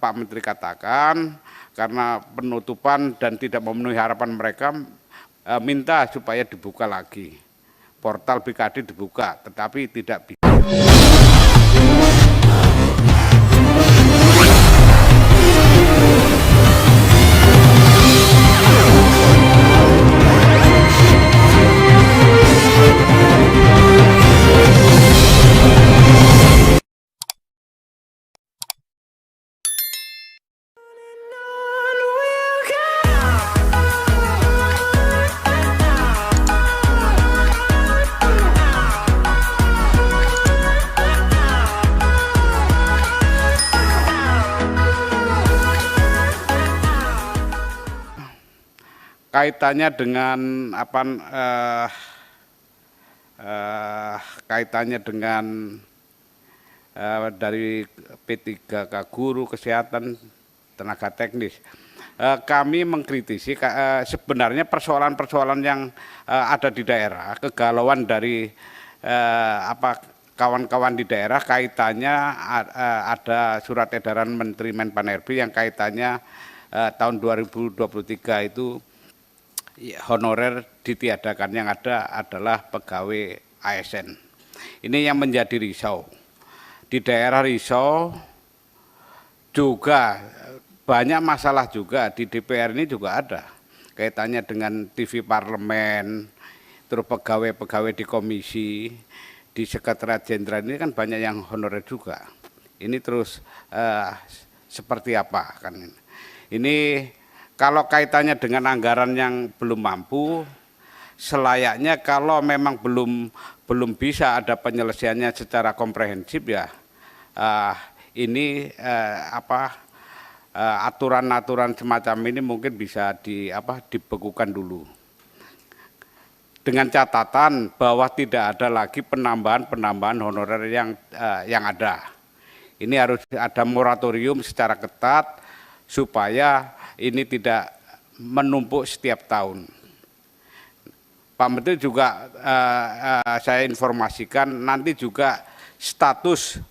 Pak Menteri katakan, karena penutupan dan tidak memenuhi harapan mereka, minta supaya dibuka lagi. Portal BKD dibuka, tetapi tidak bisa. Kaitannya dengan dari P3K guru, kesehatan, tenaga teknis. Kami mengkritisi sebenarnya persoalan-persoalan yang ada di daerah, kegalauan dari kawan-kawan di daerah, kaitannya ada surat edaran Menteri Menpan-RB yang kaitannya tahun 2023 itu honorer ditiadakan, yang ada adalah pegawai ASN. Ini yang menjadi risau. Di daerah risau juga banyak masalah juga, di DPR ini juga ada. Kaitannya dengan TV parlemen, terus pegawai-pegawai di komisi, di sekretariat jenderal ini kan banyak yang honorer juga. Ini terus seperti apa kan ini? Kalau kaitannya dengan anggaran yang belum mampu, selayaknya kalau memang belum bisa ada penyelesaiannya secara komprehensif ya, ini aturan-aturan semacam ini mungkin bisa dibekukan dulu. Dengan catatan bahwa tidak ada lagi penambahan honorer yang ada. Ini harus ada moratorium secara ketat supaya ini tidak menumpuk setiap tahun. Pak Menteri juga saya informasikan nanti juga status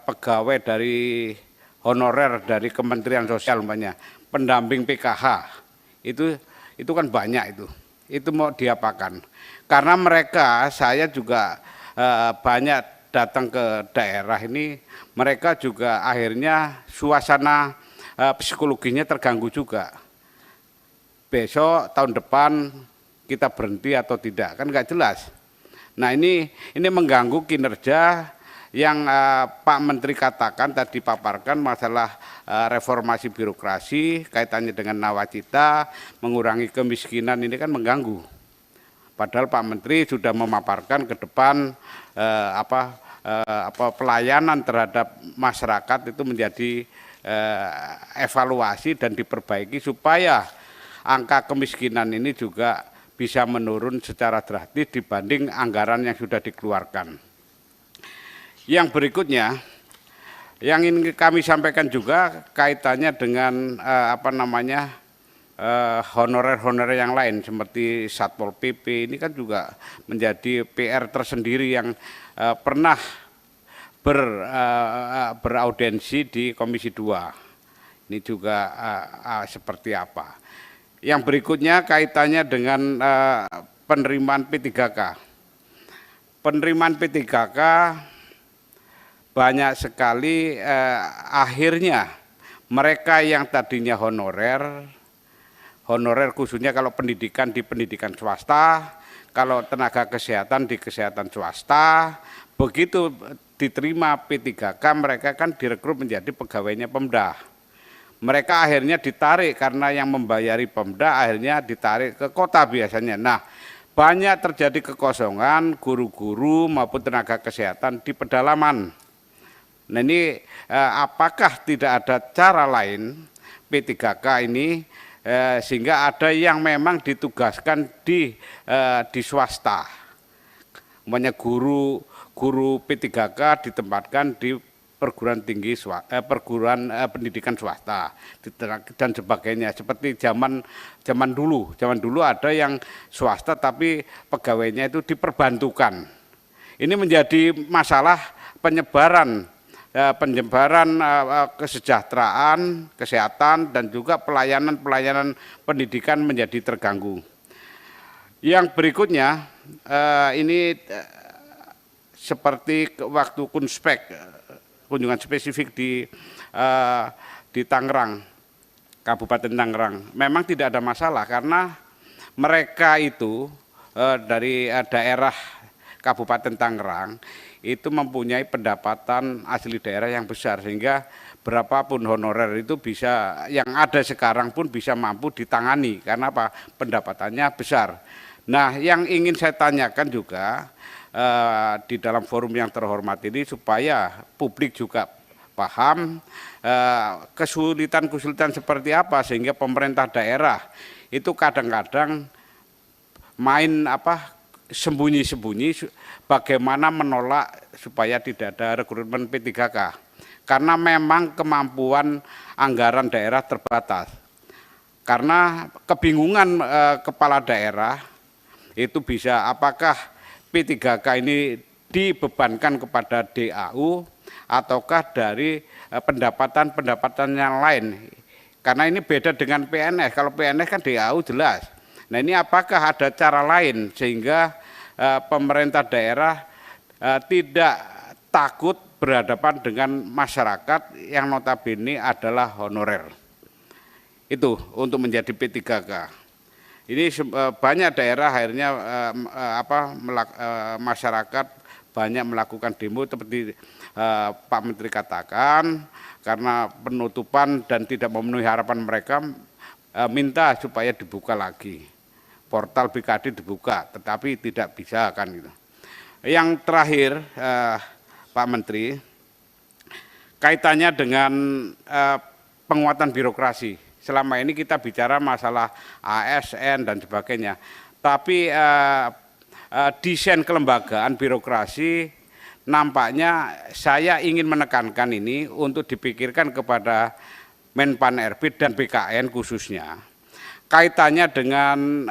pegawai dari honorer dari Kementerian Sosial, umpamanya pendamping PKH itu kan banyak itu mau diapakan? Karena mereka, saya juga banyak datang ke daerah ini, mereka juga akhirnya suasana psikologinya terganggu juga. Besok tahun depan kita berhenti atau tidak, kan nggak jelas. Nah ini mengganggu kinerja yang Pak Menteri katakan tadi, paparkan masalah reformasi birokrasi, kaitannya dengan nawacita, mengurangi kemiskinan, ini kan mengganggu. Padahal Pak Menteri sudah memaparkan ke depan pelayanan terhadap masyarakat itu menjadi evaluasi dan diperbaiki supaya angka kemiskinan ini juga bisa menurun secara drastis dibanding anggaran yang sudah dikeluarkan. Yang berikutnya, yang ingin kami sampaikan juga kaitannya dengan honorer-honorer yang lain seperti Satpol PP, ini kan juga menjadi PR tersendiri yang pernah beraudiensi di Komisi 2. Ini juga seperti apa. Yang berikutnya kaitannya dengan penerimaan P3K. Penerimaan P3K banyak sekali akhirnya mereka yang tadinya honorer khususnya kalau pendidikan di pendidikan swasta, kalau tenaga kesehatan di kesehatan swasta, begitu diterima P3K mereka kan direkrut menjadi pegawainya Pemda. Mereka akhirnya ditarik karena yang membayari Pemda akhirnya ditarik ke kota biasanya. Nah, banyak terjadi kekosongan guru-guru maupun tenaga kesehatan di pedalaman. Nah ini apakah tidak ada cara lain P3K ini sehingga ada yang memang ditugaskan di swasta, umpamanya guru P3K ditempatkan di perguruan tinggi perguruan pendidikan swasta dan sebagainya, seperti zaman dulu ada yang swasta tapi pegawainya itu diperbantukan. Ini menjadi masalah penyebaran penyebaran kesejahteraan, kesehatan, dan juga pelayanan pendidikan menjadi terganggu. Yang berikutnya ini seperti waktu kunjungan spesifik di Tangerang, Kabupaten Tangerang. Memang tidak ada masalah karena mereka itu dari daerah Kabupaten Tangerang itu mempunyai pendapatan asli daerah yang besar, sehingga berapapun honorer itu bisa, yang ada sekarang pun bisa mampu ditangani karena apa? Pendapatannya besar. Nah, yang ingin saya tanyakan juga di dalam forum yang terhormat ini supaya publik juga paham kesulitan-kesulitan seperti apa, sehingga pemerintah daerah itu kadang-kadang main sembunyi-sembunyi bagaimana menolak supaya tidak ada rekrutmen P3K, karena memang kemampuan anggaran daerah terbatas. Karena kebingungan kepala daerah itu bisa apakah P3K ini dibebankan kepada DAU ataukah dari pendapatan yang lain. Karena ini beda dengan PNS, kalau PNS kan DAU jelas. Nah, ini apakah ada cara lain sehingga pemerintah daerah tidak takut berhadapan dengan masyarakat yang notabene adalah honorer. Itu untuk menjadi P3K. Ini banyak daerah akhirnya masyarakat banyak melakukan demo seperti Pak Menteri katakan, karena penutupan dan tidak memenuhi harapan mereka, minta supaya dibuka lagi. Portal BKD dibuka, tetapi tidak bisa kan gitu. Yang terakhir, Pak Menteri, kaitannya dengan penguatan birokrasi. Selama ini kita bicara masalah ASN dan sebagainya, tapi desain kelembagaan birokrasi nampaknya saya ingin menekankan ini untuk dipikirkan kepada Menpan RB dan BKN khususnya. Kaitannya dengan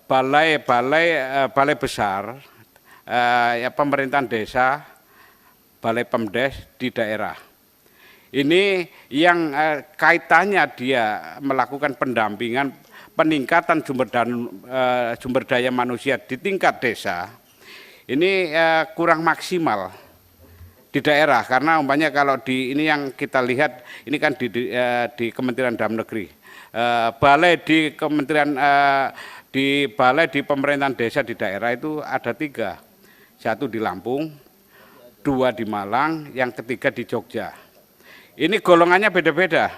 balai besar pemerintahan desa, balai Pemdes di daerah. Ini yang kaitannya dia melakukan pendampingan peningkatan sumber daya manusia di tingkat desa. Ini kurang maksimal di daerah, karena umpamanya kalau di ini yang kita lihat ini kan di Kementerian Dalam Negeri, balai di Kementerian balai di pemerintahan desa di daerah itu ada 3, 1 di Lampung, 2 di Malang, yang ketiga di Jogja. Ini golongannya beda-beda.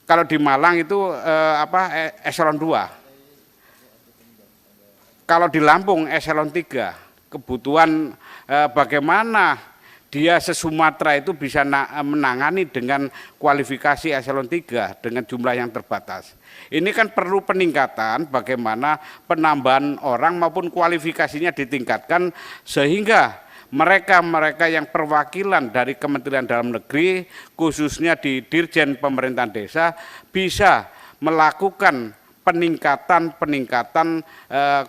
Kalau di Malang itu eselon 2, kalau di Lampung eselon 3. Kebutuhan bagaimana dia se-Sumatera itu bisa menangani dengan kualifikasi eselon 3 dengan jumlah yang terbatas. Ini kan perlu peningkatan bagaimana penambahan orang maupun kualifikasinya ditingkatkan, sehingga mereka yang perwakilan dari Kementerian Dalam Negeri khususnya di Dirjen Pemerintahan Desa bisa melakukan peningkatan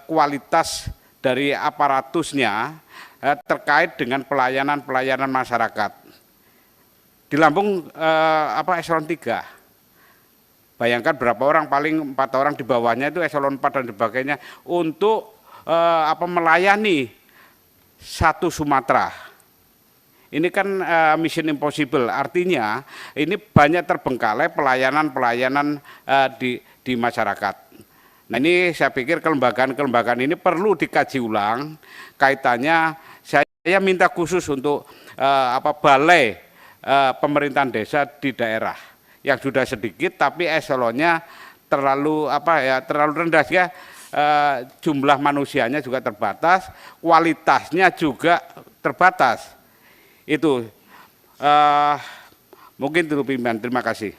kualitas dari aparatusnya terkait dengan pelayanan masyarakat. Di Lampung eselon 3. Bayangkan berapa orang, paling 4 orang di bawahnya itu eselon 4 dan sebagainya untuk melayani satu Sumatera. Ini kan mission impossible, artinya ini banyak terbengkalai pelayanan di masyarakat. Nah, ini saya pikir kelembagaan ini perlu dikaji ulang kaitannya. Saya minta khusus untuk balai pemerintahan desa di daerah yang sudah sedikit tapi eselonnya terlalu rendah, ya. Jumlah manusianya juga terbatas, kualitasnya juga terbatas. Itu mungkin itu pimpinan. Terima kasih.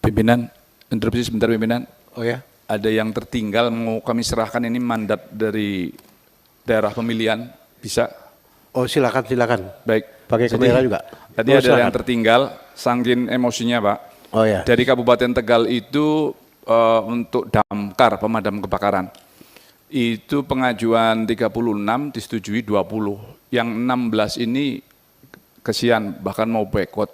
Pimpinan, interupsi sebentar pimpinan. Oh ya, ada yang tertinggal mau kami serahkan ini mandat dari daerah pemilihan, bisa? Oh silakan. Baik. Pakai kamera juga. Tadi ada yang tertinggal, saking emosinya Pak. Oh ya. Dari Kabupaten Tegal itu untuk damkar, pemadam kebakaran. Itu pengajuan 36 disetujui 20. Yang 16 ini kesian bahkan mau boikot.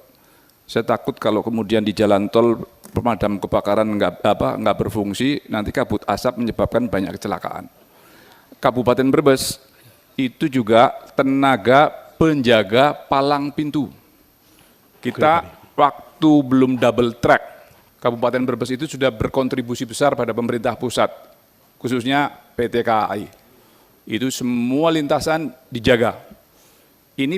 Saya takut kalau kemudian di jalan tol pemadam kebakaran nggak berfungsi, nanti kabut asap menyebabkan banyak kecelakaan. Kabupaten Brebes itu juga tenaga penjaga palang pintu. Kita waktu belum double track, Kabupaten Brebes itu sudah berkontribusi besar pada pemerintah pusat, khususnya PT KAI. Itu semua lintasan dijaga. Ini